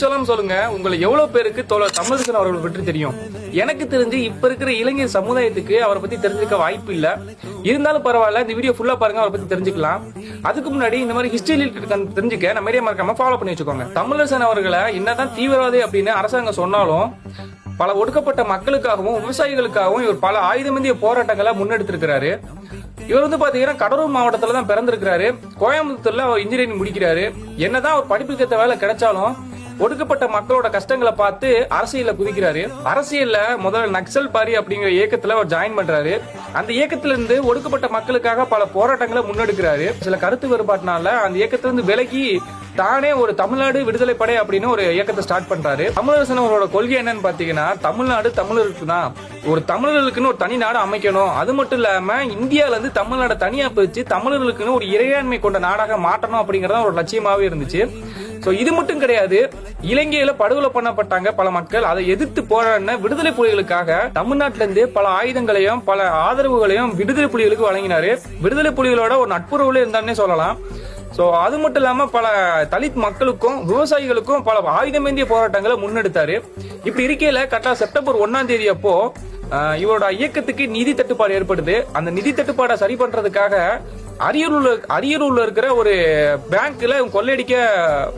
சொல்லுங்க, உங்களை எவ்வளவு பேருக்கு தமிழரசன் அவர்களை பற்றி தெரியும்? எனக்கு தெரிஞ்சு இப்ப இருக்கிற இளைஞர் சமுதாயத்துக்கு அவரை பத்தி தெரிஞ்சுக்க வாய்ப்பு இல்ல. இருந்தாலும் பரவாயில்ல, இந்த வீடியோ ஃபுல்லா பாருங்க, அவரை பத்தி தெரிஞ்சுக்கலாம். அதுக்கு முன்னாடி இந்த மாதிரி ஹிஸ்டரி தெரிஞ்சுக்க நம்ம மீடியா மறக்காம ஃபாலோ பண்ணி வச்சுக்கோங்க. தமிழரசன் அவர்களை என்னதான் தீவிரவாதி அப்படின்னு அரசாங்கம் சொன்னாலும் பல ஒடுக்கப்பட்ட மக்களுக்காகவும் விவசாயிகளுக்காகவும் இவர் பல ஆயுதமேந்திய போராட்டங்களை முன்னெடுத்திருக்கிறாரு. இவர் பாத்தீங்கன்னா கடலூர் மாவட்டத்துல தான் பிறந்திருக்கிறாரு. கோயம்புத்தூர்ல அவர் இன்ஜினியரிங் முடிக்கிறாரு. என்னதான் அவர் படிப்புக்கு ஏற்ற வேலை கிடைச்சாலும் ஒடுக்கப்பட்ட மக்களோட கஷ்டங்களை பார்த்து அரசியல்ல குதிக்கிறாரு. அரசியல்ல முதல்ல நக்சல் பாரி அப்படிங்கிற இயக்கத்துல அவர் ஜாயின் பண்றாரு. அந்த இயக்கத்துல இருந்து ஒடுக்கப்பட்ட மக்களுக்காக பல போராட்டங்களை முன்னெடுக்கிறாரு. சில கருத்து வேறுபாட்டினால அந்த இயக்கத்திலிருந்து விலகி தானே ஒரு தமிழ்நாடு விடுதலை படை அப்படின்னு ஒரு இயக்கத்தை ஸ்டார்ட் பண்றாரு. தமிழரசன் அவரோட கொள்கை என்னன்னு பாத்தீங்கன்னா, தமிழ்நாடு தமிழருக்கு தான், ஒரு தமிழர்களுக்குன்னு ஒரு தனி நாடு அமைக்கணும். அது மட்டும் இல்லாம இந்தியால இருந்து தமிழ்நாடு தனியா பிரிச்சு தமிழர்களுக்குன்னு ஒரு இறையாண்மை கொண்ட நாடாக மாற்றணும் அப்படிங்கறத ஒரு லட்சியமாவே இருந்துச்சு. சோ இது மட்டும் கிடையாது, இலங்கையில படுகொலை பண்ணப்பட்டாங்க பல மக்கள். அதை எதிர்த்து போராடின விடுதலை புலிகளுக்காக தமிழ்நாட்டில இருந்து பல ஆயுதங்களையும் பல ஆதரவுகளையும் விடுதலை புலிகளுக்கு வழங்கினாரு. விடுதலை புலிகளோட ஒரு நட்புறவுல இருந்தானே சொல்லலாம். சோ அது மட்டும் இல்லாம பல தலித் மக்களுக்கும் விவசாயிகளுக்கும் பல ஆயுதமேந்திய போராட்டங்களை முன்னெடுத்தாரு. இப்படி இருக்கையில கரெக்டா செப்டம்பர் 1ஆம் தேதி அப்போ இவரோட இயக்கத்துக்கு நிதி தட்டுப்பாடு ஏற்படுது. அந்த நிதி தட்டுப்பாடை சரி பண்றதுக்காக அரியலூர்ல இருக்கிற ஒரு பேங்க்ல கொள்ளையடிக்க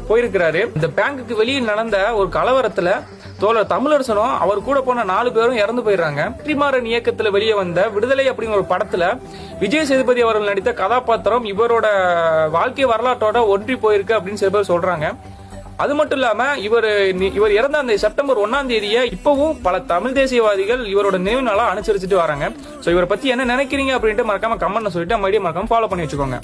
போயிருக்கிறாரு. இந்த பேங்குக்கு வெளியில் நடந்த ஒரு கலவரத்துல தோழர் தமிழரசனும் அவர் கூட போன 4 பேரும் இறந்து போயிடுறாங்க. வெற்றிமாறன் இயக்கத்துல வெளியே வந்த விடுதலை அப்படிங்கிற ஒரு படத்துல விஜய் சேதுபதி அவர்கள் நடித்த கதாபாத்திரம் இவரோட வாழ்க்கை வரலாற்றோட ஒன்றி போயிருக்கு அப்படின்னு சில பேர் சொல்றாங்க. அது மட்டும் இல்லாம இவர் இறந்த அந்த செப்டம்பர் 1ஆம் தேதியை இப்பவும் பல தமிழ் தேசியவாதிகள் இவரோட நினைவு நாளா அனுசரிச்சுட்டு வராங்க. சோ இவரை பத்தி என்ன நினைக்கிறீங்க அப்படின்ட்டு மறக்காம கமெண்ட் சொல்லிட்டு மறுபடியும் மறக்காம ஃபாலோ பண்ணி வச்சுக்கோங்க.